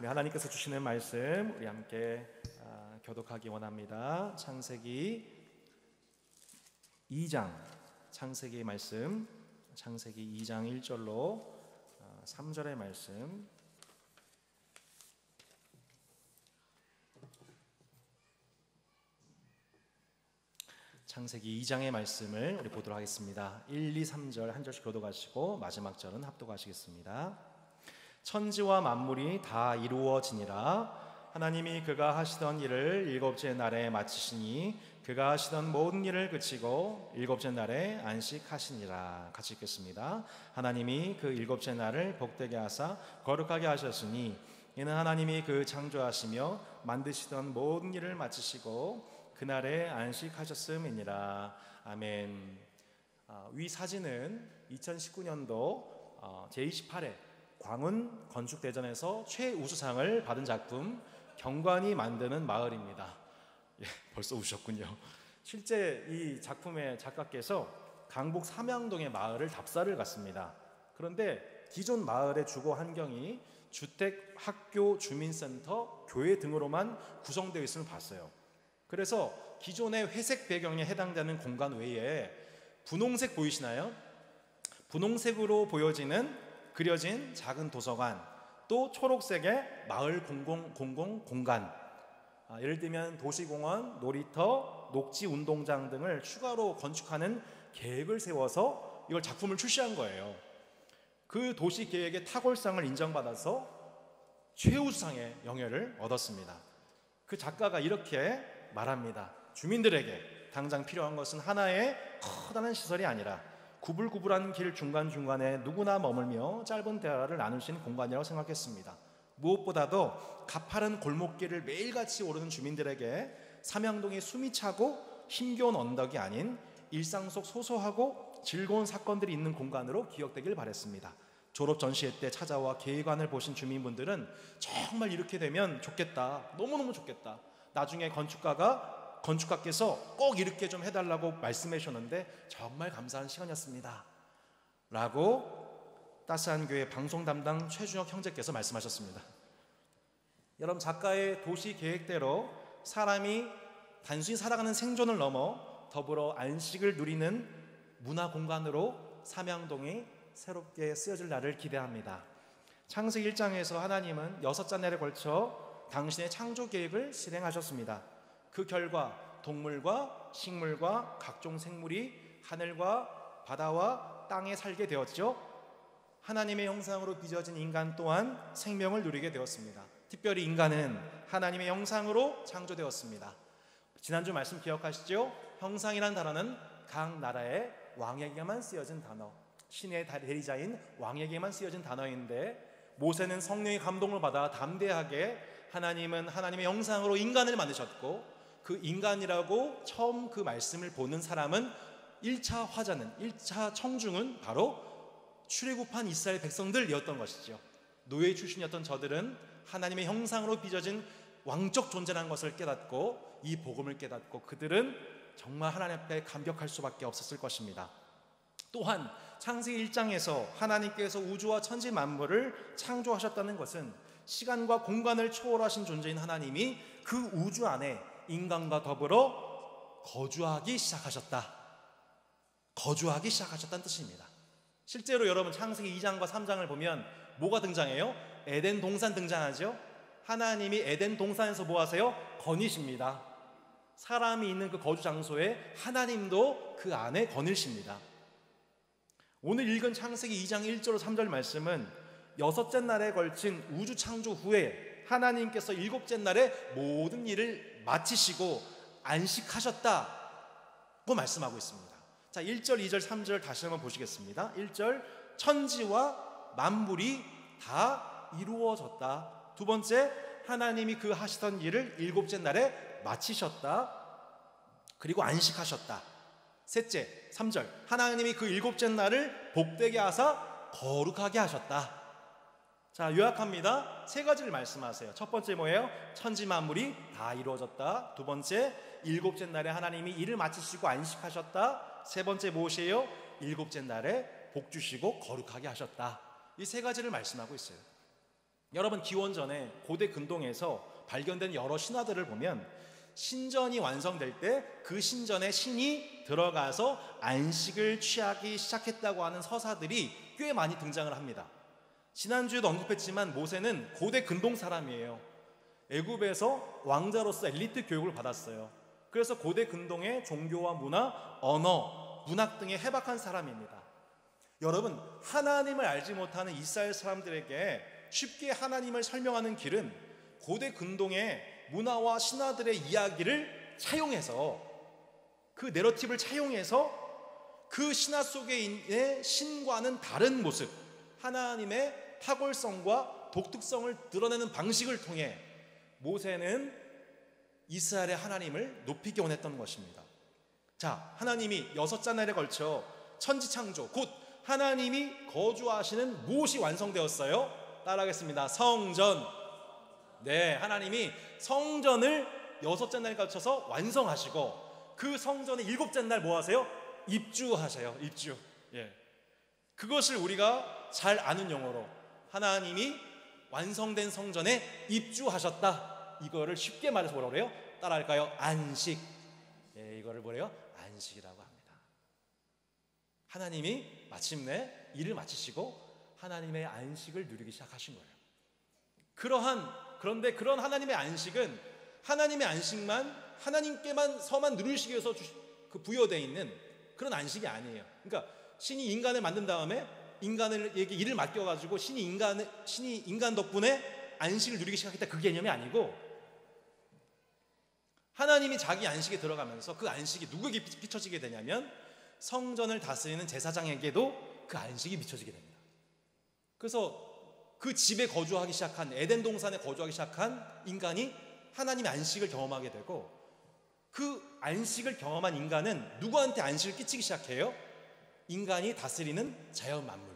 우리 하나님께서 주시는 말씀 우리 함께 교독하기 원합니다. 창세기 2장, 창세기 말씀, 창세기 2장 1절로 3절의 말씀. 창세기 2장의 말씀을 우리 보도록 하겠습니다. 1, 2, 3절 한 절씩 교독하시고 마지막 절은 합독하시겠습니다. 천지와 만물이 다 이루어지니라. 하나님이 그가 하시던 일을 일곱째 날에 마치시니 그가 하시던 모든 일을 그치고 일곱째 날에 안식하시니라. 같이 읽겠습니다. 하나님이 그 일곱째 날을 복되게 하사 거룩하게 하셨으니 이는 하나님이 그 창조하시며 만드시던 모든 일을 마치시고 그날에 안식하셨음이니라. 아멘. 위 사진은 2019년도 제28회 광운 건축대전에서 최우수상을 받은 작품 경관이 만드는 마을입니다. 예, 벌써 우셨군요. 실제 이 작품의 작가께서 강북 삼양동의 마을을 답사를 갔습니다. 그런데 기존 마을의 주거 환경이 주택, 학교, 주민센터, 교회 등으로만 구성되어 있음을 봤어요. 그래서 기존의 회색 배경에 해당되는 공간 외에 분홍색 보이시나요? 분홍색으로 그려진 작은 도서관, 또 초록색의 마을 공공 공간, 예를 들면 도시공원, 놀이터, 녹지 운동장 등을 추가로 건축하는 계획을 세워서 이걸 작품을 출시한 거예요. 그 도시 계획의 탁월상을 인정받아서 최우수상의 영예를 얻었습니다. 그 작가가 이렇게 말합니다. 주민들에게 당장 필요한 것은 하나의 커다란 시설이 아니라 구불구불한 길 중간중간에 누구나 머물며 짧은 대화를 나눌 수 있는 공간이라고 생각했습니다. 무엇보다도 가파른 골목길을 매일같이 오르는 주민들에게 삼양동이 숨이 차고 힘겨운 언덕이 아닌 일상 속 소소하고 즐거운 사건들이 있는 공간으로 기억되길 바랬습니다. 졸업 전시회 때 찾아와 계획안을 보신 주민분들은 정말 이렇게 되면 좋겠다, 너무너무 좋겠다, 나중에 건축가께서 꼭 이렇게 좀 해달라고 말씀해 주셨는데 정말 감사한 시간이었습니다 라고 따스한 교회 방송 담당 최준혁 형제께서 말씀하셨습니다. 여러분, 작가의 도시 계획대로 사람이 단순히 살아가는 생존을 넘어 더불어 안식을 누리는 문화 공간으로 삼양동이 새롭게 쓰여질 날을 기대합니다. 창세기 1장에서 하나님은 6잔날에 걸쳐 당신의 창조 계획을 실행하셨습니다. 그 결과 동물과 식물과 각종 생물이 하늘과 바다와 땅에 살게 되었죠. 하나님의 형상으로 빚어진 인간 또한 생명을 누리게 되었습니다. 특별히 인간은 하나님의 형상으로 창조되었습니다. 지난주 말씀 기억하시죠? 형상이란 단어는 각 나라의 왕에게만 쓰여진 단어, 신의 대리자인 왕에게만 쓰여진 단어인데, 모세는 성령의 감동을 받아 담대하게 하나님은 하나님의 형상으로 인간을 만드셨고, 그 인간이라고 처음 그 말씀을 보는 사람은 1차 화자는, 1차 청중은 바로 출애굽한 이스라엘 백성들이었던 것이죠. 노예 출신이었던 저들은 하나님의 형상으로 빚어진 왕적 존재라는 것을 깨닫고, 이 복음을 깨닫고 그들은 정말 하나님 앞에 감격할 수밖에 없었을 것입니다. 또한 창세기 1장에서 하나님께서 우주와 천지 만물을 창조하셨다는 것은 시간과 공간을 초월하신 존재인 하나님이 그 우주 안에 인간과 더불어 거주하기 시작하셨다는 뜻입니다. 실제로 여러분, 창세기 2장과 3장을 보면 뭐가 등장해요? 에덴 동산 등장하죠. 하나님이 에덴 동산에서 뭐 하세요? 거니십니다. 사람이 있는 그 거주 장소에 하나님도 그 안에 거니십니다. 오늘 읽은 창세기 2장 1절 3절 말씀은 6째 날에 걸친 우주 창조 후에 하나님께서 7째 날에 모든 일을 마치시고 안식하셨다고 말씀하고 있습니다. 자, 1절, 2절, 3절 다시 한번 보시겠습니다. 1절, 천지와 만물이 다 이루어졌다. 두 번째, 하나님이 그 하시던 일을 7째 날에 마치셨다. 그리고 안식하셨다. 셋째, 3절, 하나님이 그 7째 날을 복되게 하사 거룩하게 하셨다. 자, 요약합니다. 세 가지를 말씀하세요. 첫 번째 뭐예요? 천지 만물이 다 이루어졌다. 두 번째, 7째 날에 하나님이 일을 마치시고 안식하셨다. 세 번째 무엇이에요? 7째 날에 복 주시고 거룩하게 하셨다. 이 세 가지를 말씀하고 있어요. 여러분, 기원전에 고대 근동에서 발견된 여러 신화들을 보면 신전이 완성될 때 그 신전에 신이 들어가서 안식을 취하기 시작했다고 하는 서사들이 꽤 많이 등장을 합니다. 지난주에도 언급했지만 모세는 고대 근동 사람이에요. 애굽에서 왕자로서 엘리트 교육을 받았어요. 그래서 고대 근동의 종교와 문화, 언어, 문학 등에 해박한 사람입니다. 여러분, 하나님을 알지 못하는 이스라엘 사람들에게 쉽게 하나님을 설명하는 길은 고대 근동의 문화와 신화들의 이야기를 차용해서, 그 내러티브를 차용해서 그 신화 속에 있는 신과는 다른 모습, 하나님의 탁월성과 독특성을 드러내는 방식을 통해 모세는 이스라엘의 하나님을 높이기 원했던 것입니다. 자, 하나님이 6잔날에 걸쳐 천지창조, 곧 하나님이 거주하시는 무엇이 완성되었어요? 따라하겠습니다. 성전. 네, 하나님이 성전을 6잔날에 걸쳐서 완성하시고 그 성전의 7잔날 뭐 하세요? 입주하세요. 입주. 예. 그것을 우리가 잘 아는 용어로 하나님이 완성된 성전에 입주하셨다. 이거를 쉽게 말해서 뭐라고 그래요? 따라할까요? 안식. 예, 이거를 뭐래요? 안식이라고 합니다. 하나님이 마침내 일을 마치시고 하나님의 안식을 누리기 시작하신 거예요. 그런데 그런 하나님의 안식은 하나님의 안식만 하나님께만 누리시기 위해서 부여되어 있는 그런 안식이 아니에요. 그러니까 신이 인간을 만든 다음에 인간에게 일을 맡겨가지고 신이 인간 덕분에 안식을 누리기 시작했다, 그 개념이 아니고 하나님이 자기 안식에 들어가면서 그 안식이 누구에게 비춰지게 되냐면 성전을 다스리는 제사장에게도 그 안식이 비춰지게 됩니다. 그래서 그 집에 거주하기 시작한, 에덴 동산에 거주하기 시작한 인간이 하나님의 안식을 경험하게 되고, 그 안식을 경험한 인간은 누구한테 안식을 끼치기 시작해요? 인간이 다스리는 자연 만물,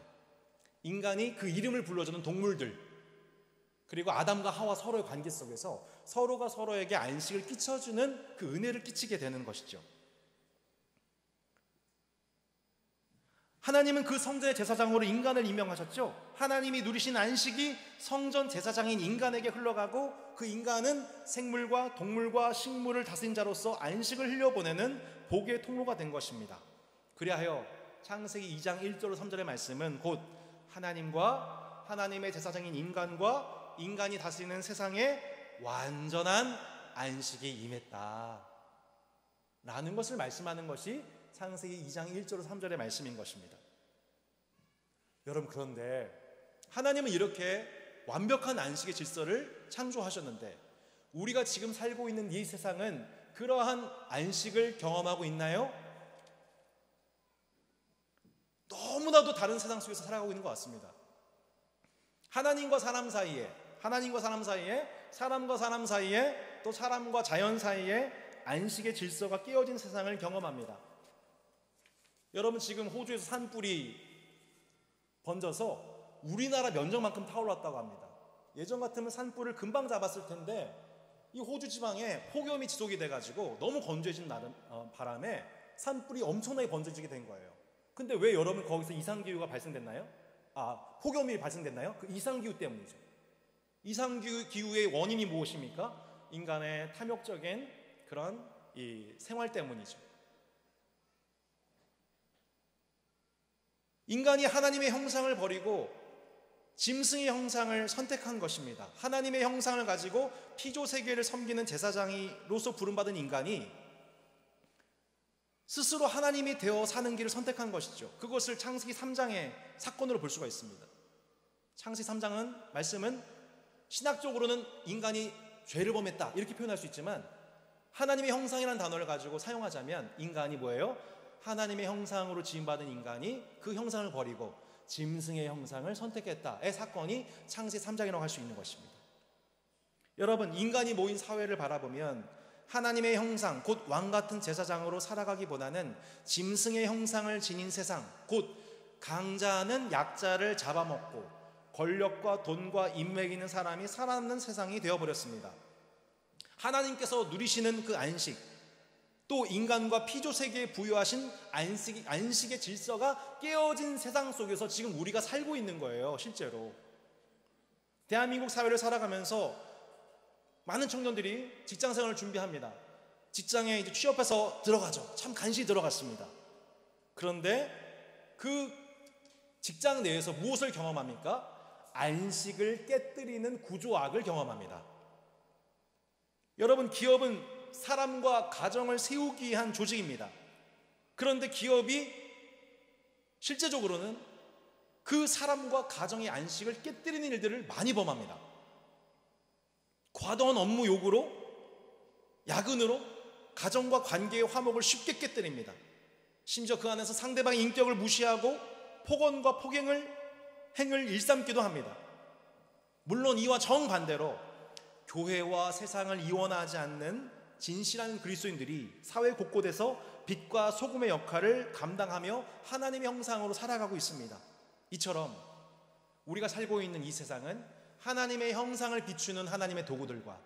인간이 그 이름을 불러주는 동물들, 그리고 아담과 하와 서로의 관계 속에서 서로가 서로에게 안식을 끼쳐주는 그 은혜를 끼치게 되는 것이죠. 하나님은 그 성전의 제사장으로 인간을 임명하셨죠. 하나님이 누리신 안식이 성전 제사장인 인간에게 흘러가고, 그 인간은 생물과 동물과 식물을 다스린 자로서 안식을 흘려보내는 복의 통로가 된 것입니다. 그리하여 창세기 2장 1절 3절의 말씀은 곧 하나님과 하나님의 제사장인 인간과 인간이 다스리는 세상에 완전한 안식이 임했다 라는 것을 말씀하는 것이 창세기 2장 1절 3절의 말씀인 것입니다. 여러분, 그런데 하나님은 이렇게 완벽한 안식의 질서를 창조하셨는데 우리가 지금 살고 있는 이 세상은 그러한 안식을 경험하고 있나요? 너무나도 다른 세상 속에서 살아가고 있는 것 같습니다. 하나님과 사람 사이에, 사람과 사람 사이에, 또 사람과 자연 사이에 안식의 질서가 깨어진 세상을 경험합니다. 여러분, 지금 호주에서 산불이 번져서 우리나라 면적만큼 타올랐다고 합니다. 예전 같으면 산불을 금방 잡았을 텐데 이 호주 지방에 폭염이 지속이 돼가지고 너무 건조해진 바람에 산불이 엄청나게 번져지게 된 거예요. 근데 왜 여러분 거기서 이상기후가 발생됐나요? 폭염이 발생됐나요? 그 이상기후 때문이죠. 이상기후의 원인이 무엇입니까? 인간의 탐욕적인 그런 이 생활 때문이죠. 인간이 하나님의 형상을 버리고 짐승의 형상을 선택한 것입니다. 하나님의 형상을 가지고 피조세계를 섬기는 제사장으로서 부름받은 인간이 스스로 하나님이 되어 사는 길을 선택한 것이죠. 그것을 창세기 3장의 사건으로 볼 수가 있습니다. 창세기 3장은 말씀은 신학적으로는 인간이 죄를 범했다 이렇게 표현할 수 있지만, 하나님의 형상이라는 단어를 가지고 사용하자면 인간이 뭐예요? 하나님의 형상으로 지음받은 인간이 그 형상을 버리고 짐승의 형상을 선택했다의 사건이 창세기 3장이라고 할 수 있는 것입니다. 여러분, 인간이 모인 사회를 바라보면 하나님의 형상, 곧 왕같은 제사장으로 살아가기보다는 짐승의 형상을 지닌 세상, 곧 강자는 약자를 잡아먹고 권력과 돈과 인맥 있는 사람이 살아남는 세상이 되어버렸습니다. 하나님께서 누리시는 그 안식, 또 인간과 피조세계에 부여하신 안식의 질서가 깨어진 세상 속에서 지금 우리가 살고 있는 거예요, 실제로. 대한민국 사회를 살아가면서 많은 청년들이 직장 생활을 준비합니다. 직장에 이제 취업해서 들어가죠. 참 간신히 들어갔습니다. 그런데 그 직장 내에서 무엇을 경험합니까? 안식을 깨뜨리는 구조악을 경험합니다. 여러분, 기업은 사람과 가정을 세우기 위한 조직입니다. 그런데 기업이 실제적으로는 그 사람과 가정의 안식을 깨뜨리는 일들을 많이 범합니다. 과도한 업무 요구로, 야근으로 가정과 관계의 화목을 쉽게 깨뜨립니다. 심지어 그 안에서 상대방의 인격을 무시하고 폭언과 행을 일삼기도 합니다. 물론 이와 정반대로 교회와 세상을 이원하지 않는 진실한 그리스도인들이 사회 곳곳에서 빛과 소금의 역할을 감당하며 하나님의 형상으로 살아가고 있습니다. 이처럼 우리가 살고 있는 이 세상은 하나님의 형상을 비추는 하나님의 도구들과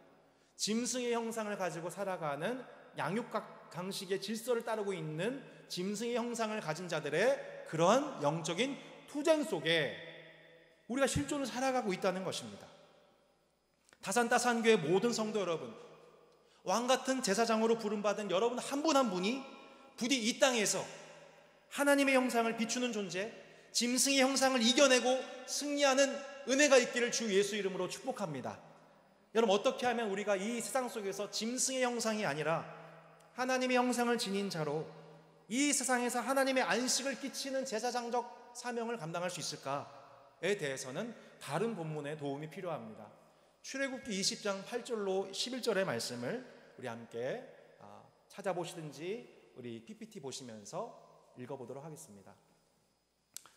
짐승의 형상을 가지고 살아가는 양육강식의 질서를 따르고 있는 짐승의 형상을 가진 자들의 그러한 영적인 투쟁 속에 우리가 실존을 살아가고 있다는 것입니다. 다산교회 모든 성도 여러분, 왕같은 제사장으로 부름받은 여러분 한 분 한 분이 부디 이 땅에서 하나님의 형상을 비추는 존재, 짐승의 형상을 이겨내고 승리하는 은혜가 있기를 주 예수 이름으로 축복합니다. 여러분, 어떻게 하면 우리가 이 세상 속에서 짐승의 형상이 아니라 하나님의 형상을 지닌 자로 이 세상에서 하나님의 안식을 끼치는 제사장적 사명을 감당할 수 있을까에 대해서는 다른 본문의 도움이 필요합니다. 출애굽기 20장 8절로 11절의 말씀을 우리 함께 찾아보시든지 우리 PPT 보시면서 읽어보도록 하겠습니다.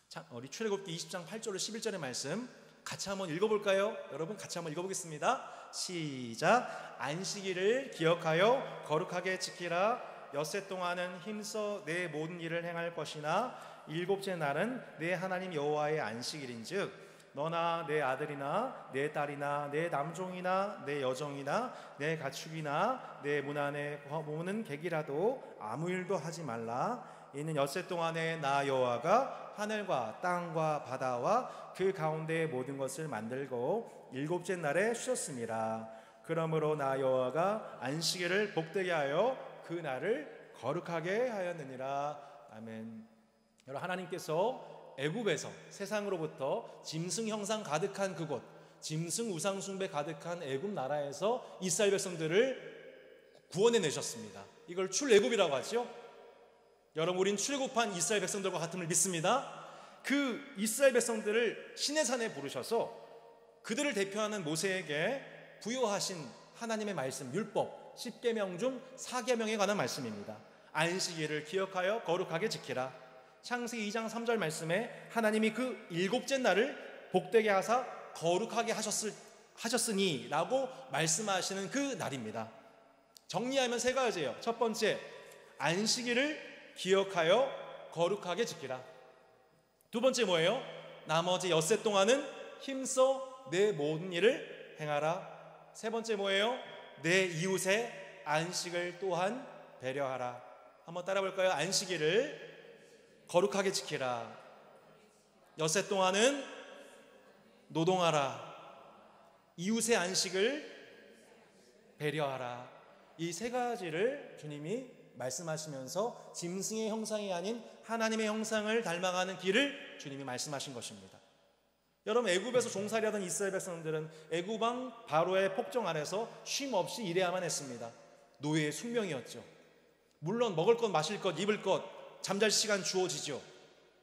자, 우리 출애굽기 20장 8절로 11절의 말씀 같이 한번 읽어볼까요? 여러분, 같이 한번 읽어보겠습니다. 시작. 안식일을 기억하여 거룩하게 지키라. 엿새 동안은 힘써 내 모든 일을 행할 것이나 일곱째 날은 내 하나님 여호와의 안식일인즉 너나 내 아들이나 내 딸이나 내 남종이나 내 여종이나 내 가축이나 내 문 안에 거무는 객이라도 아무 일도 하지 말라. 이는 엿새 동안에 나 여호와가 하늘과 땅과 바다와 그 가운데의 모든 것을 만들고 일곱째 날에 쉬었습니다. 그러므로 나 여호와가 안식일을 복되게 하여 그 날을 거룩하게 하였느니라. 아멘. 여러분, 하나님께서 애굽에서 세상으로부터 짐승 형상 가득한 그곳, 짐승 우상 숭배 가득한 애굽 나라에서 이스라엘 백성들을 구원해 내셨습니다. 이걸 출애굽이라고 하죠. 여러분, 우린 출애굽한 이스라엘 백성들과 같음을 믿습니다. 그 이스라엘 백성들을 시내산에 부르셔서 그들을 대표하는 모세에게 부여하신 하나님의 말씀, 율법 10계명 중 4계명에 관한 말씀입니다. 안식일을 기억하여 거룩하게 지키라. 창세기 2장 3절 말씀에 하나님이 그 일곱째 날을 복되게 하사 거룩하게 하셨으니 라고 말씀하시는 그 날입니다. 정리하면 세 가지예요. 첫 번째, 안식일을 기억하여 거룩하게 지키라. 두 번째 뭐예요? 나머지 엿새 동안은 힘써 내 모든 일을 행하라. 세 번째 뭐예요? 내 이웃의 안식을 또한 배려하라. 한번 따라 볼까요? 안식일을 거룩하게 지키라. 엿새 동안은 노동하라. 이웃의 안식을 배려하라. 이 세 가지를 주님이 말씀하시면서 짐승의 형상이 아닌 하나님의 형상을 닮아가는 길을 주님이 말씀하신 것입니다. 여러분, 애굽에서 종살이하던 이스라엘 백성들은 애굽 왕 바로의 폭정 아래서 쉼 없이 일해야만 했습니다. 노예의 숙명이었죠. 물론 먹을 것, 마실 것, 입을 것, 잠잘 시간 주어지죠.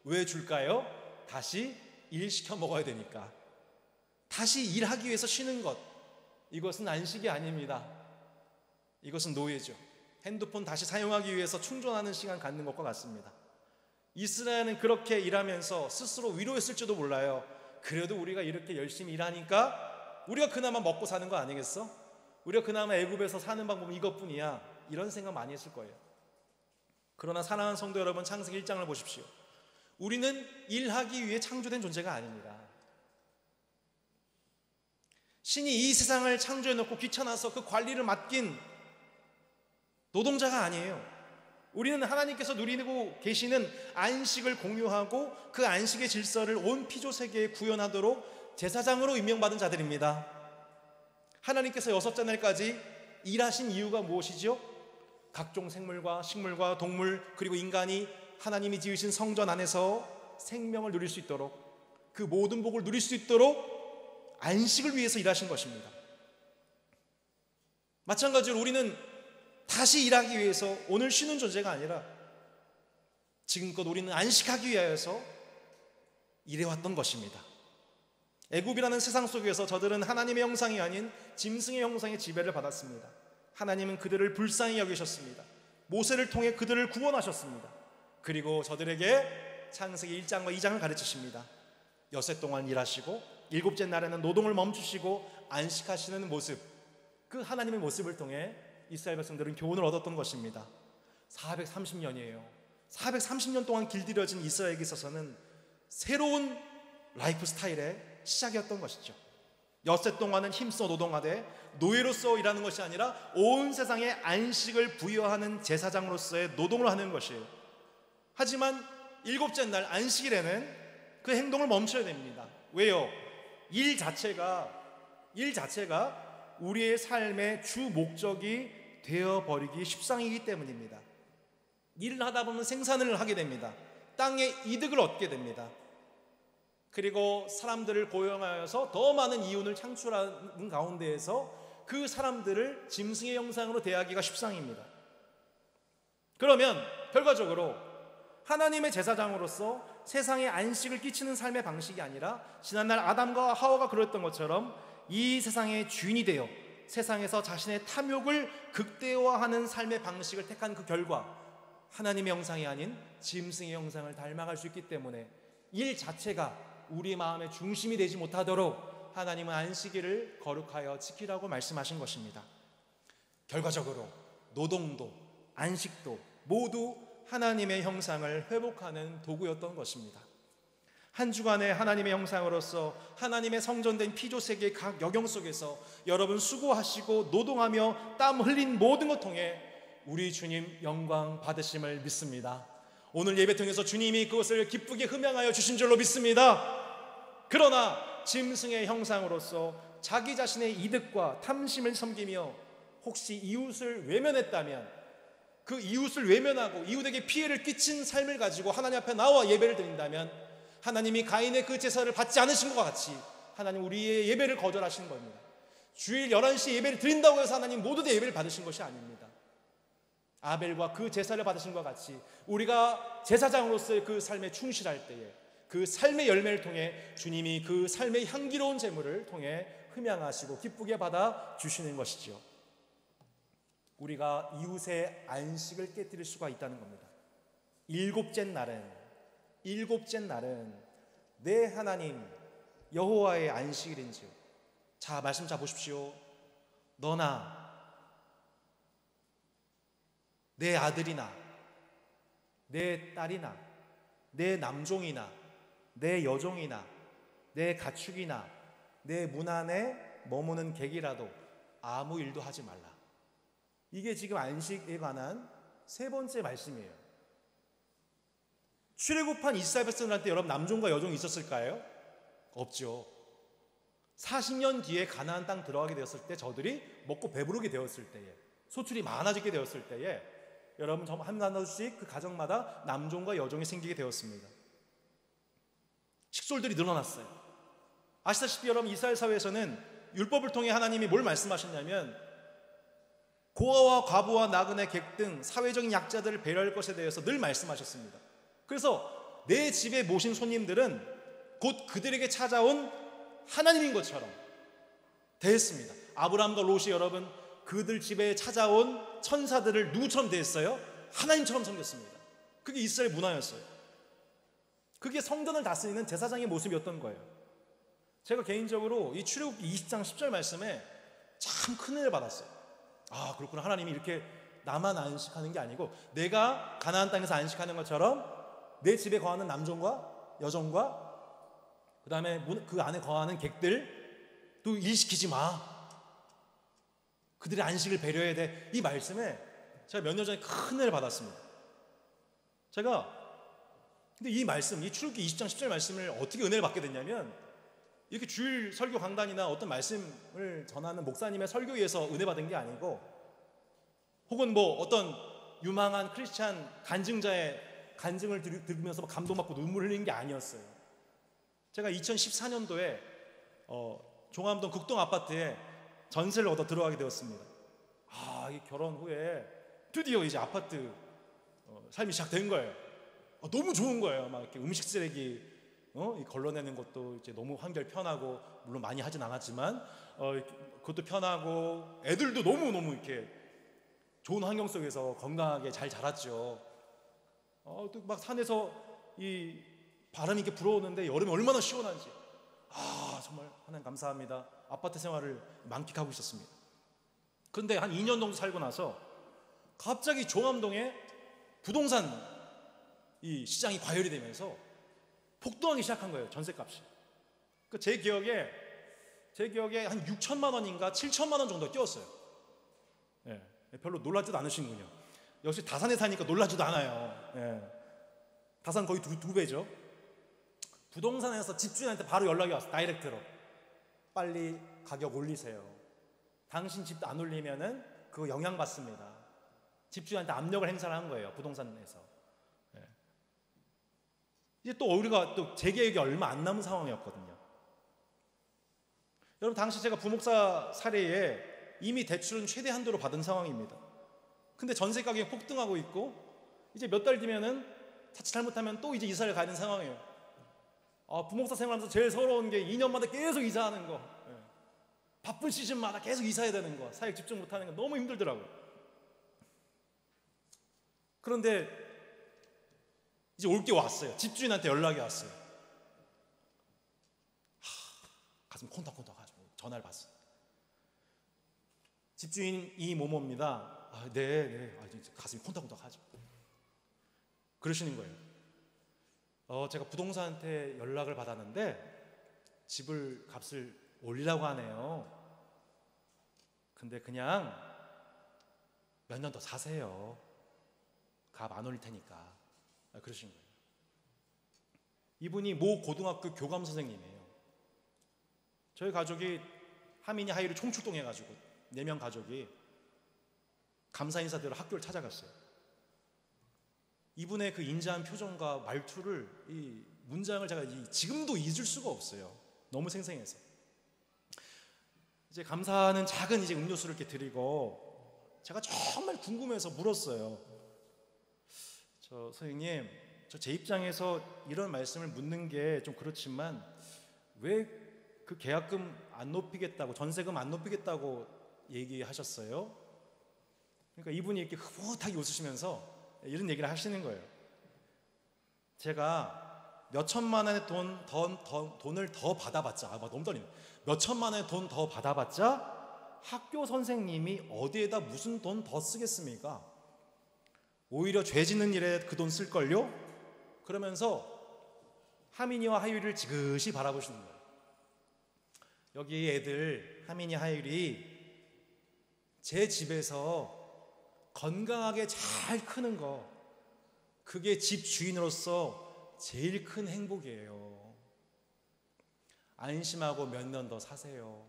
왜 줄까요? 다시 일시켜 먹어야 되니까. 다시 일하기 위해서 쉬는 것, 이것은 안식이 아닙니다. 이것은 노예죠. 핸드폰 다시 사용하기 위해서 충전하는 시간 갖는 것과 같습니다. 이스라엘은 그렇게 일하면서 스스로 위로했을지도 몰라요. 그래도 우리가 이렇게 열심히 일하니까 우리가 그나마 먹고 사는 거 아니겠어? 우리가 그나마 애굽에서 사는 방법은 이것뿐이야. 이런 생각 많이 했을 거예요. 그러나 사랑하는 성도 여러분, 창세기 1장을 보십시오. 우리는 일하기 위해 창조된 존재가 아닙니다. 신이 이 세상을 창조해놓고 귀찮아서 그 관리를 맡긴 노동자가 아니에요. 우리는 하나님께서 누리고 계시는 안식을 공유하고 그 안식의 질서를 온 피조 세계에 구현하도록 제사장으로 임명받은 자들입니다. 하나님께서 여섯째 날까지 일하신 이유가 무엇이죠? 각종 생물과 식물과 동물 그리고 인간이 하나님이 지으신 성전 안에서 생명을 누릴 수 있도록, 그 모든 복을 누릴 수 있도록 안식을 위해서 일하신 것입니다. 마찬가지로 우리는 다시 일하기 위해서 오늘 쉬는 존재가 아니라 지금껏 우리는 안식하기 위하여서 일해왔던 것입니다. 애굽이라는 세상 속에서 저들은 하나님의 형상이 아닌 짐승의 형상의 지배를 받았습니다. 하나님은 그들을 불쌍히 여기셨습니다. 모세를 통해 그들을 구원하셨습니다. 그리고 저들에게 창세기 1장과 2장을 가르치십니다. 엿새 동안 일하시고 일곱째 날에는 노동을 멈추시고 안식하시는 모습, 그 하나님의 모습을 통해 이스라엘 백성들은 교훈을 얻었던 것입니다. 430년이에요. 430년 동안 길들여진 이스라엘에게 있어서는 새로운 라이프 스타일의 시작이었던 것이죠. 엿새 동안은 힘써 노동하되 노예로서 일하는 것이 아니라 온 세상에 안식을 부여하는 제사장으로서의 노동을 하는 것이에요. 하지만 일곱째 날 안식일에는 그 행동을 멈춰야 됩니다. 왜요? 일 자체가 우리의 삶의 주 목적이 되어버리기 십상이기 때문입니다. 일을 하다 보면 생산을 하게 됩니다. 땅의 이득을 얻게 됩니다. 그리고 사람들을 고용하여서 더 많은 이윤을 창출하는 가운데에서 그 사람들을 짐승의 형상으로 대하기가 십상입니다. 그러면 결과적으로 하나님의 제사장으로서 세상에 안식을 끼치는 삶의 방식이 아니라 지난날 아담과 하와가 그랬던 것처럼 이 세상의 주인이 되어 세상에서 자신의 탐욕을 극대화하는 삶의 방식을 택한 그 결과 하나님의 형상이 아닌 짐승의 형상을 닮아갈 수 있기 때문에 일 자체가 우리 마음의 중심이 되지 못하도록 하나님은 안식일을 거룩하여 지키라고 말씀하신 것입니다. 결과적으로 노동도 안식도 모두 하나님의 형상을 회복하는 도구였던 것입니다. 한 주간의 하나님의 형상으로서 하나님의 성전된 피조세계의 각 여경 속에서 여러분 수고하시고 노동하며 땀 흘린 모든 것 통해 우리 주님 영광 받으심을 믿습니다. 오늘 예배 통해서 주님이 그것을 기쁘게 흠양하여 주신 줄로 믿습니다. 그러나 짐승의 형상으로서 자기 자신의 이득과 탐심을 섬기며 혹시 이웃을 외면했다면, 그 이웃을 외면하고 이웃에게 피해를 끼친 삶을 가지고 하나님 앞에 나와 예배를 드린다면 하나님이 가인의 그 제사를 받지 않으신 것과 같이 하나님 우리의 예배를 거절하신 겁니다. 주일 11시에 예배를 드린다고 해서 하나님 모두 다 예배를 받으신 것이 아닙니다. 아벨과 그 제사를 받으신 것과 같이 우리가 제사장으로서의 그 삶에 충실할 때에 그 삶의 열매를 통해 주님이 그 삶의 향기로운 제물을 통해 흠양하시고 기쁘게 받아 주시는 것이죠. 우리가 이웃의 안식을 깨뜨릴 수가 있다는 겁니다. 일곱째 날은 내 하나님 여호와의 안식일인지요. 자, 말씀 자 보십시오. 너나 내 아들이나 내 딸이나 내 남종이나 내 여종이나 내 가축이나 내 문 안에 머무는 객이라도 아무 일도 하지 말라. 이게 지금 안식에 관한 세 번째 말씀이에요. 출애굽한 이스라엘 백성들한테 여러분 남종과 여종이 있었을까요? 없죠. 40년 뒤에 가나안 땅 들어가게 되었을 때 저들이 먹고 배부르게 되었을 때에 소출이 많아지게 되었을 때에 여러분 하나씩 그 가정마다 남종과 여종이 생기게 되었습니다. 식솔들이 늘어났어요. 아시다시피 여러분 이스라엘 사회에서는 율법을 통해 하나님이 뭘 말씀하셨냐면 고아와 과부와 나그네 객 등 사회적인 약자들을 배려할 것에 대해서 늘 말씀하셨습니다. 그래서 내 집에 모신 손님들은 곧 그들에게 찾아온 하나님인 것처럼 대했습니다. 아브라함과 롯이 여러분 그들 집에 찾아온 천사들을 누구처럼 대했어요? 하나님처럼 섬겼습니다. 그게 이스라엘 문화였어요. 그게 성전을 다스리는 제사장의 모습이었던 거예요. 제가 개인적으로 이 출애굽기 20장 10절 말씀에 참 큰 은혜를 받았어요. 아, 그렇구나. 하나님이 이렇게 나만 안식하는 게 아니고 내가 가나안 땅에서 안식하는 것처럼 내 집에 거하는 남종과 여종과 그 다음에 그 안에 거하는 객들도 일시키지 마. 그들의 안식을 배려해야 돼. 이 말씀에 제가 몇 년 전에 큰 은혜를 받았습니다. 근데 이 말씀, 이 출애굽기 20장 10절 말씀을 어떻게 은혜를 받게 됐냐면 이렇게 주일 설교 강단이나 어떤 말씀을 전하는 목사님의 설교에 의해서 은혜 받은 게 아니고, 혹은 뭐 어떤 유망한 크리스찬 간증자의 간증을 들으면서 감동받고 눈물 흘리는 게 아니었어요. 제가 2014년도에 종암동 극동 아파트에 전세를 얻어 들어가게 되었습니다. 이 결혼 후에 드디어 이제 아파트 삶이 시작된 거예요. 너무 좋은 거예요. 막 이렇게 음식 쓰레기 걸러내는 것도 이제 너무 한결 편하고, 물론 많이 하진 않았지만 그것도 편하고, 애들도 너무 이렇게 좋은 환경 속에서 건강하게 잘 자랐죠. 또 막 산에서 이 바람이 이렇게 불어오는데 여름에 얼마나 시원한지, 정말 하나님 감사합니다. 아파트 생활을 만끽하고 있었습니다. 그런데 한 2년 정도 살고 나서 갑자기 종암동에 부동산 이 시장이 과열이 되면서 폭등하기 시작한 거예요. 전셋값이. 제 기억에 한 6천만 원인가 7천만 원 정도 뛰었어요. 별로 놀라지도 않으시는군요. 역시 다산에 사니까 놀라지도 않아요. 다산 거의 두 배죠. 부동산에서 집주인한테 바로 연락이 왔어요. 다이렉트로. 빨리 가격 올리세요. 당신 집도 안 올리면은 그거 영향받습니다. 집주인한테 압력을 행사를 한 거예요. 부동산에서. 이제 또 우리가 또 재계획이 얼마 안 남은 상황이었거든요. 여러분, 당시 제가 부목사 사례에 이미 대출은 최대 한도로 받은 상황입니다. 근데 전세 가격이 폭등하고 있고, 이제 몇 달 뒤면은 자칫 잘못하면 또 이제 이사를 가는 상황이에요. 부목사 생활하면서 제일 서러운 게 2년마다 계속 이사하는 거. 바쁜 시즌마다 계속 이사해야 되는 거. 사역 집중 못하는 거 너무 힘들더라고요. 그런데 이제 올 게 왔어요. 집주인한테 연락이 왔어요. 가슴 콩닥콩닥하죠. 전화를 받았어요. 집주인 이모모입니다. 네. 가슴이 콩닥콩닥하죠. 그러시는 거예요. 제가 부동산한테 연락을 받았는데 집을 값을 올리라고 하네요. 근데 그냥 몇 년 더 사세요. 값 안 올릴 테니까. 그러신 거예요. 이분이 모 고등학교 교감 선생님이에요. 저희 가족이 하민이 하이를 총출동해가지고 4명 가족이 감사 인사대로 학교를 찾아갔어요. 이분의 그 인자한 표정과 말투를, 이 문장을 제가 지금도 잊을 수가 없어요. 너무 생생해서. 이제 감사하는 작은 이제 음료수를 이렇게 드리고, 제가 정말 궁금해서 물었어요. 선생님, 제 입장에서 이런 말씀을 묻는 게 좀 그렇지만 왜 그 계약금 안 높이겠다고, 전세금 안 높이겠다고 얘기하셨어요? 그러니까 이분이 이렇게 흐뭇하게 웃으시면서 이런 얘기를 하시는 거예요. 제가 몇 천만 원의 돈을 더 받아봤자, 너무 떨리네. 몇 천만 원의 돈 더 받아봤자 학교 선생님이 어디에다 무슨 돈 더 쓰겠습니까? 오히려 죄 짓는 일에 그 돈 쓸걸요? 그러면서 하민이와 하율이를 지그시 바라보시는 거예요. 여기 애들, 하민이, 하율이 제 집에서 건강하게 잘 크는 거, 그게 집 주인으로서 제일 큰 행복이에요. 안심하고 몇 년 더 사세요.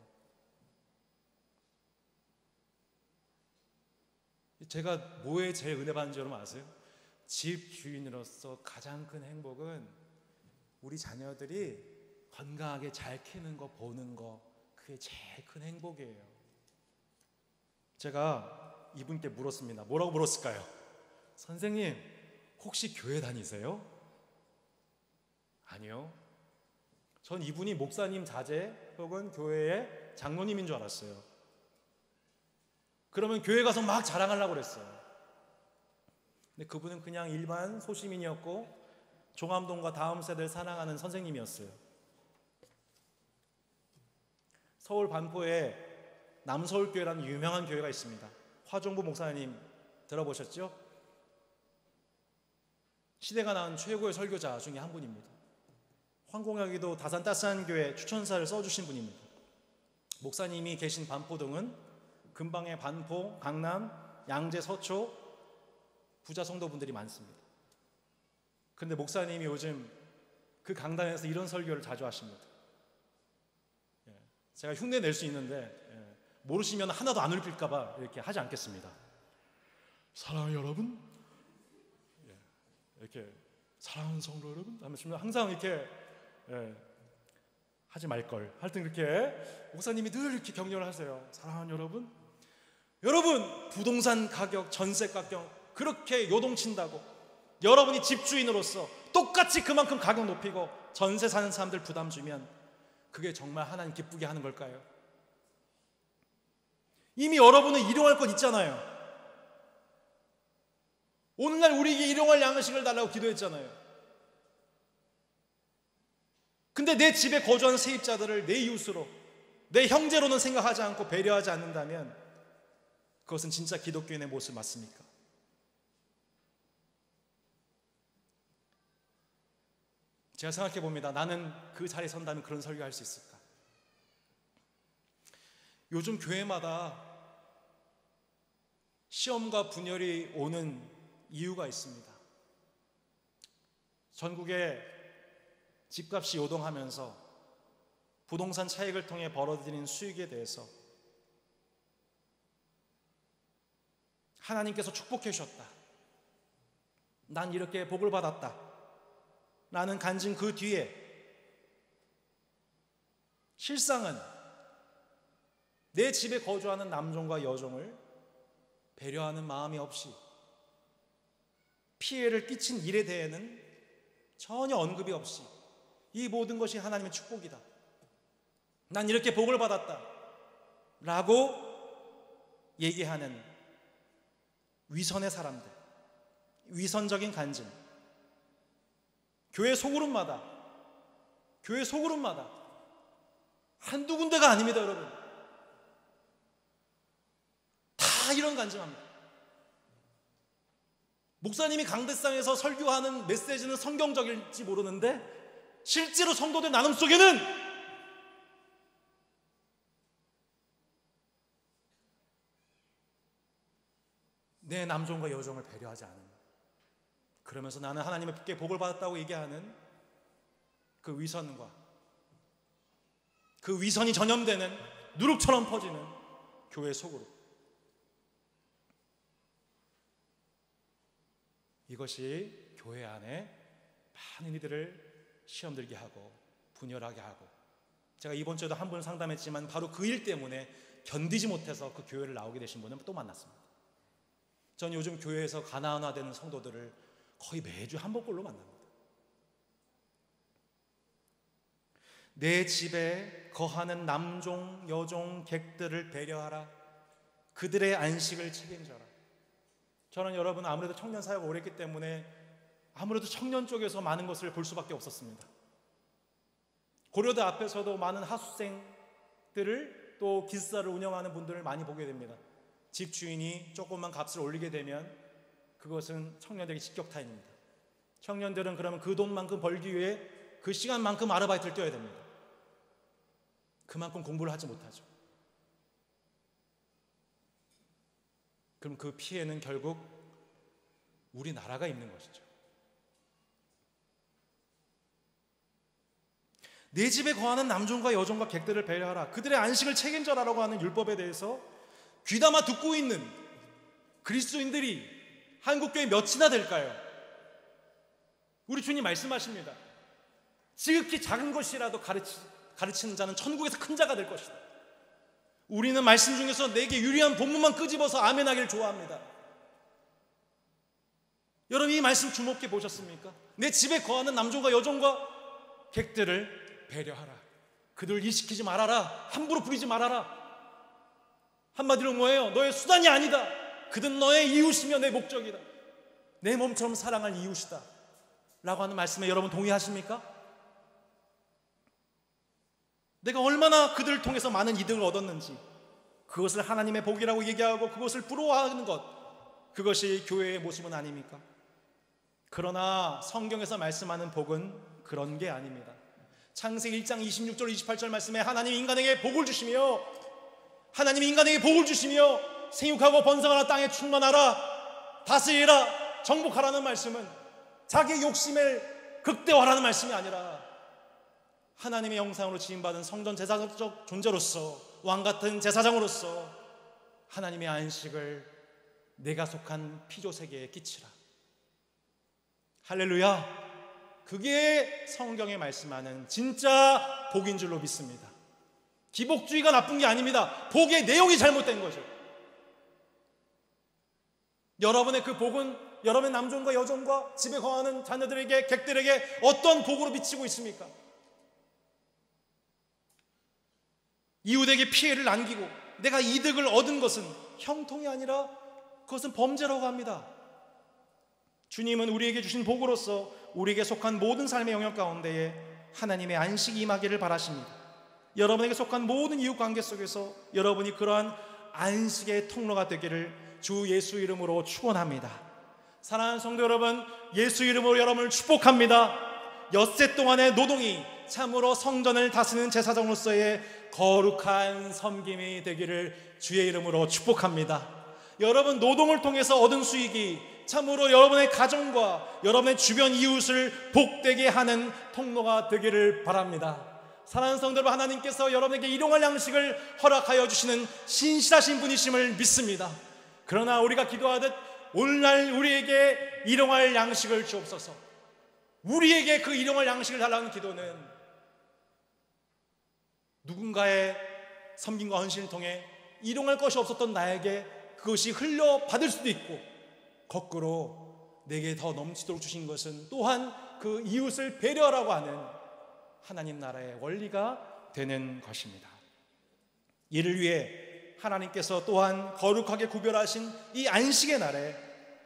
제가 뭐에 제일 은혜 받는지 여러분 아세요? 집 주인으로서 가장 큰 행복은 우리 자녀들이 건강하게 잘 키는 거 보는 거, 그게 제일 큰 행복이에요. 제가 이분께 물었습니다. 뭐라고 물었을까요? 선생님, 혹시 교회 다니세요? 아니요. 전 이분이 목사님 자제 혹은 교회의 장로님인 줄 알았어요. 그러면 교회 가서 막 자랑하려고 그랬어요. 근데 그분은 그냥 일반 소시민이었고 종암동과 다음 세대를 사랑하는 선생님이었어요. 서울 반포에 남서울교회라는 유명한 교회가 있습니다. 화종부 목사님 들어보셨죠? 시대가 낳은 최고의 설교자 중에 한 분입니다. 황공혁이도 다산 따스한교회 추천사를 써주신 분입니다. 목사님이 계신 반포동은 근방에 반포, 강남, 양재, 서초 부자 성도분들이 많습니다. 그런데 목사님이 요즘 그 강단에서 이런 설교를 자주 하십니다. 제가 흉내 낼 수 있는데 모르시면 하나도 안 울릴까 봐 이렇게 하지 않겠습니다. 사랑하는 여러분, 이렇게 사랑하는 성도 여러분 하면 항상 이렇게 하지 말걸. 하여튼 그렇게 목사님이 늘 이렇게 격려를 하세요. 사랑하는 여러분, 여러분 부동산 가격, 전세 가격 그렇게 요동친다고 여러분이 집주인으로서 똑같이 그만큼 가격 높이고 전세 사는 사람들 부담 주면 그게 정말 하나님 기쁘게 하는 걸까요? 이미 여러분은 일용할 것 있잖아요. 오늘날 우리에게 일용할 양식을 달라고 기도했잖아요. 근데 내 집에 거주하는 세입자들을 내 이웃으로, 내 형제로는 생각하지 않고 배려하지 않는다면 그것은 진짜 기독교인의 모습 맞습니까? 제가 생각해 봅니다. 나는 그 자리에 선다면 그런 설교할 수 있을까? 요즘 교회마다 시험과 분열이 오는 이유가 있습니다. 전국에 집값이 요동하면서 부동산 차익을 통해 벌어들이는 수익에 대해서 하나님께서 축복해 주셨다. 난 이렇게 복을 받았다. 나는 간증 그 뒤에 실상은 내 집에 거주하는 남종과 여종을 배려하는 마음이 없이 피해를 끼친 일에 대해는 전혀 언급이 없이 이 모든 것이 하나님의 축복이다. 난 이렇게 복을 받았다 라고 얘기하는 위선의 사람들, 위선적인 간증, 교회 소그룹마다 한두 군데가 아닙니다. 여러분 다 이런 간증합니다. 목사님이 강대상에서 설교하는 메시지는 성경적일지 모르는데 실제로 성도들 나눔 속에는 내 남종과 여종을 배려하지 않은, 그러면서 나는 하나님께 복을 받았다고 얘기하는 그 위선과 그 위선이 전염되는 누룩처럼 퍼지는 교회 속으로, 이것이 교회 안에 많은 이들을 시험 들게 하고 분열하게 하고, 제가 이번 주에도 한 분 상담했지만 바로 그 일 때문에 견디지 못해서 그 교회를 나오게 되신 분을 또 만났습니다. 전 요즘 교회에서 가나안화되는 성도들을 거의 매주 한 번꼴로 만납니다. 내 집에 거하는 남종, 여종, 객들을 배려하라. 그들의 안식을 책임져라. 저는 여러분 아무래도 청년 사역을 오래 했기 때문에 아무래도 청년 쪽에서 많은 것을 볼 수밖에 없었습니다. 고려대 앞에서도 많은 하숙생들을 또 기숙사를 운영하는 분들을 많이 보게 됩니다. 집주인이 조금만 값을 올리게 되면 그것은 청년들에게 직격탄입니다. 청년들은 그러면 그 돈만큼 벌기 위해 그 시간만큼 아르바이트를 뛰어야 됩니다. 그만큼 공부를 하지 못하죠. 그럼 그 피해는 결국 우리나라가 입는 것이죠. 내 집에 거하는 남종과 여종과 객들을 배려하라. 그들의 안식을 책임져라라고 하는 율법에 대해서 귀담아 듣고 있는 그리스도인들이 한국교회 몇이나 될까요? 우리 주님 말씀하십니다. 지극히 작은 것이라도 가르치는 자는 천국에서 큰 자가 될 것이다. 우리는 말씀 중에서 내게 유리한 본문만 끄집어서 아멘하기를 좋아합니다. 여러분 이 말씀 주목해 보셨습니까? 내 집에 거하는 남종과 여종과 객들을 배려하라. 그들을 일시키지 말아라. 함부로 부리지 말아라. 한마디로 뭐예요? 너의 수단이 아니다. 그들은 너의 이웃이며 내 목적이다. 내 몸처럼 사랑할 이웃이다 라고 하는 말씀에 여러분 동의하십니까? 내가 얼마나 그들을 통해서 많은 이득을 얻었는지, 그것을 하나님의 복이라고 얘기하고 그것을 부러워하는 것, 그것이 교회의 모습은 아닙니까? 그러나 성경에서 말씀하는 복은 그런 게 아닙니다. 창세기 1장 26절 28절 말씀에 하나님이 인간에게 복을 주시며 생육하고 번성하라, 땅에 충만하라, 다스리라, 정복하라는 말씀은 자기 욕심을 극대화라는 말씀이 아니라 하나님의 형상으로 지음받은 성전 제사적 존재로서, 왕같은 제사장으로서 하나님의 안식을 내가 속한 피조세계에 끼치라. 할렐루야. 그게 성경에 말씀하는 진짜 복인 줄로 믿습니다. 기복주의가 나쁜 게 아닙니다. 복의 내용이 잘못된 거죠. 여러분의 그 복은 여러분의 남종과 여종과 집에 거하는 자녀들에게, 객들에게 어떤 복으로 미치고 있습니까? 이웃에게 피해를 남기고 내가 이득을 얻은 것은 형통이 아니라 그것은 범죄라고 합니다. 주님은 우리에게 주신 복으로서 우리에게 속한 모든 삶의 영역 가운데에 하나님의 안식이 임하기를 바라십니다. 여러분에게 속한 모든 이웃관계 속에서 여러분이 그러한 안식의 통로가 되기를 주 예수 이름으로 축원합니다. 사랑하는 성도 여러분, 예수 이름으로 여러분을 축복합니다. 엿새 동안의 노동이 참으로 성전을 다스리는 제사장으로서의 거룩한 섬김이 되기를 주의 이름으로 축복합니다. 여러분 노동을 통해서 얻은 수익이 참으로 여러분의 가정과 여러분의 주변 이웃을 복되게 하는 통로가 되기를 바랍니다. 사랑하는 성도 여러분, 하나님께서 여러분에게 일용할 양식을 허락하여 주시는 신실하신 분이심을 믿습니다. 그러나 우리가 기도하듯 오늘날 우리에게 일용할 양식을 주옵소서. 우리에게 그 일용할 양식을 달라는 기도는 누군가의 섬김과 헌신을 통해 일용할 것이 없었던 나에게 그것이 흘려받을 수도 있고, 거꾸로 내게 더 넘치도록 주신 것은 또한 그 이웃을 배려하라고 하는 하나님 나라의 원리가 되는 것입니다. 이를 위해 하나님께서 또한 거룩하게 구별하신 이 안식의 날에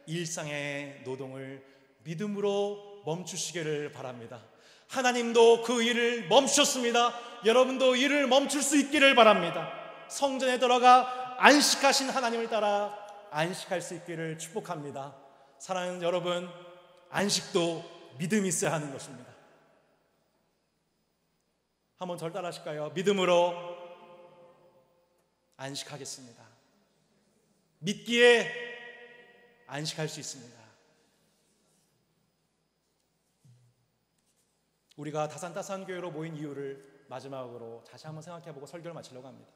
일상의 노동을 믿음으로 멈추시기를 바랍니다. 하나님도 그 일을 멈추셨습니다. 여러분도 일을 멈출 수 있기를 바랍니다. 성전에 들어가 안식하신 하나님을 따라 안식할 수 있기를 축복합니다. 사랑하는 여러분, 안식도 믿음이 있어야 하는 것입니다. 한번 절 따라 하실까요? 믿음으로 안식하겠습니다. 믿기에 안식할 수 있습니다. 우리가 다산다산 교회로 모인 이유를 마지막으로 다시 한번 생각해보고 설교를 마치려고 합니다.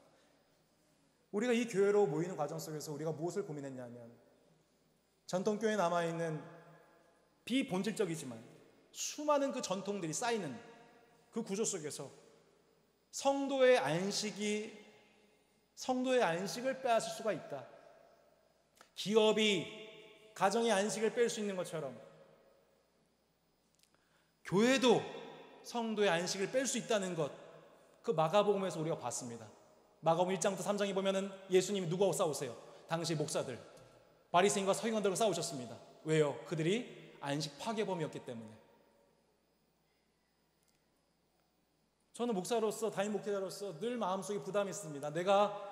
우리가 이 교회로 모이는 과정 속에서 우리가 무엇을 고민했냐면, 전통교회에 남아있는 비본질적이지만 수많은 그 전통들이 쌓이는 그 구조 속에서 성도의 안식을 빼앗을 수가 있다. 기업이 가정의 안식을 뺄 수 있는 것처럼 교회도 성도의 안식을 뺄 수 있다는 것, 그 마가복음에서 우리가 봤습니다. 마가복음 1장부터 3장에 보면은 예수님이 누구하고 싸우세요? 당시 목사들, 바리새인과 서기관들과 싸우셨습니다. 왜요? 그들이 안식 파괴범이었기 때문에. 저는 목사로서, 담임 목회자로서 늘 마음속에 부담이 있습니다. 내가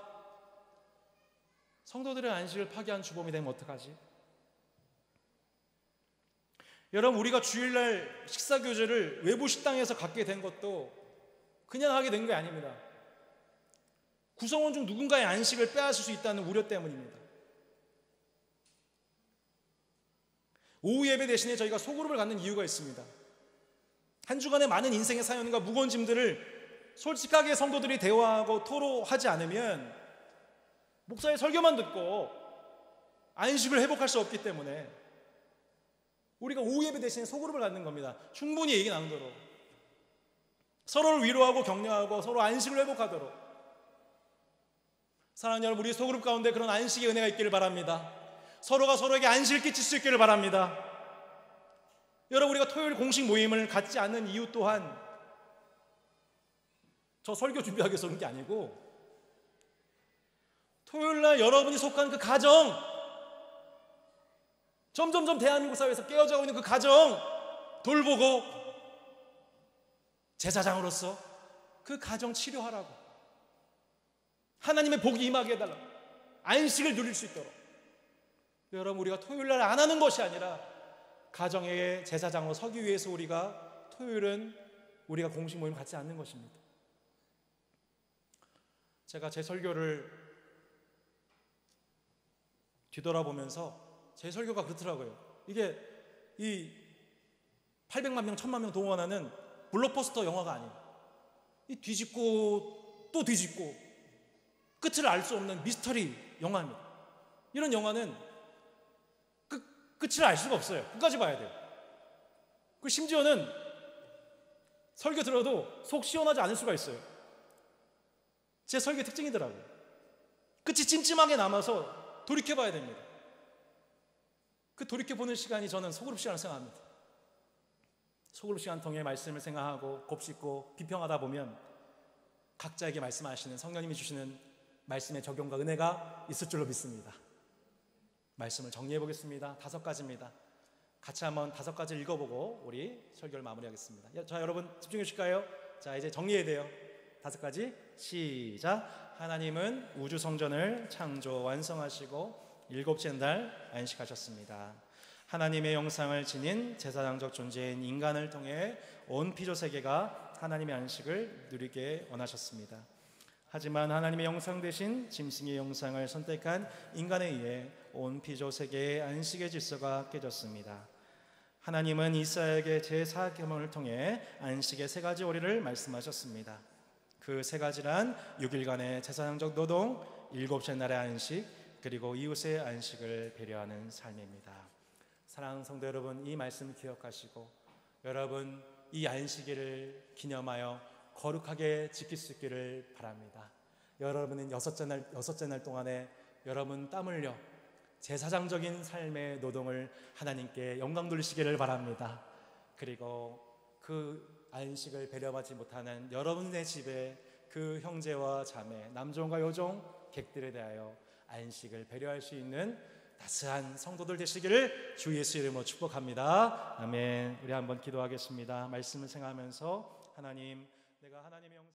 성도들의 안식을 파괴한 주범이 되면 어떡하지? 여러분, 우리가 주일날 식사교제를 외부 식당에서 갖게 된 것도 그냥 하게 된 게 아닙니다. 구성원 중 누군가의 안식을 빼앗을 수 있다는 우려 때문입니다. 오후 예배 대신에 저희가 소그룹을 갖는 이유가 있습니다. 한 주간의 많은 인생의 사연과 무거운 짐들을 솔직하게 성도들이 대화하고 토로하지 않으면 목사의 설교만 듣고 안식을 회복할 수 없기 때문에 우리가 오후 예배 대신에 소그룹을 갖는 겁니다. 충분히 얘기 나누도록, 서로를 위로하고 격려하고 서로 안식을 회복하도록. 사랑하는 여러분, 우리 소그룹 가운데 그런 안식의 은혜가 있기를 바랍니다. 서로가 서로에게 안식을 끼칠 수 있기를 바랍니다. 여러분, 우리가 토요일 공식 모임을 갖지 않는 이유 또한 저 설교 준비하기 위해서 그런 게 아니고, 토요일날 여러분이 속한 그 가정, 점점점 대한민국 사회에서 깨어져가고 있는 그 가정 돌보고 제사장으로서 그 가정 치료하라고, 하나님의 복이 임하게 해달라고, 안식을 누릴 수 있도록. 여러분, 우리가 토요일날 안 하는 것이 아니라 가정의 제사장으로 서기 위해서 우리가 토요일은 우리가 공식 모임 갖지 않는 것입니다. 제가 제 설교를 뒤돌아보면서 제 설교가 그렇더라고요. 이게 이 800만 명, 1000만 명 동원하는 블록버스터 영화가 아니에요. 이 뒤집고 또 뒤집고 끝을 알 수 없는 미스터리 영화입니다. 이런 영화는 끝을 알 수가 없어요. 끝까지 봐야 돼요. 그 심지어는 설교 들어도 속 시원하지 않을 수가 있어요. 제 설교 특징이더라고요. 끝이 찜찜하게 남아서 돌이켜봐야 됩니다. 그 돌이켜보는 시간이 저는 소그룹 시간을 생각합니다. 소그룹 시간 통해 말씀을 생각하고 곱씹고 비평하다 보면 각자에게 말씀하시는 성령님이 주시는 말씀의 적용과 은혜가 있을 줄로 믿습니다. 말씀을 정리해 보겠습니다. 5가지입니다. 같이 한번 5가지 읽어보고 우리 설교를 마무리하겠습니다. 자, 여러분 집중해 주실까요? 자, 이제 정리해야 돼요. 5가지 시작. 하나님은 우주 성전을 창조 완성하시고 7째 날 안식하셨습니다. 하나님의 형상을 지닌 제사장적 존재인 인간을 통해 온 피조 세계가 하나님의 안식을 누리게 원하셨습니다. 하지만 하나님의 형상 대신 짐승의 형상을 선택한 인간에 의해 온 피조 세계의 안식의 질서가 깨졌습니다. 하나님은 이스라엘에게 제4계명을 통해 안식의 3가지 오리를 말씀하셨습니다. 그 3가지란 6일간의 제사장적 노동, 7째 날의 안식, 그리고 이웃의 안식을 배려하는 삶입니다. 사랑하는 성도 여러분, 이 말씀 기억하시고 여러분 이 안식일을 기념하여 거룩하게 지킬 수 있기를 바랍니다. 여러분은 6째 날 동안에 여러분 땀 흘려 제사장적인 삶의 노동을 하나님께 영광 돌리시기를 바랍니다. 그리고 그 안식을 배려받지 못하는 여러분의 집에 그 형제와 자매, 남종과 여종, 객들에 대하여 안식을 배려할 수 있는 따스한 성도들 되시기를 주 예수 이름으로 축복합니다. 아멘. 우리 한번 기도하겠습니다. 말씀을 생각하면서 하나님, 내가 하나님의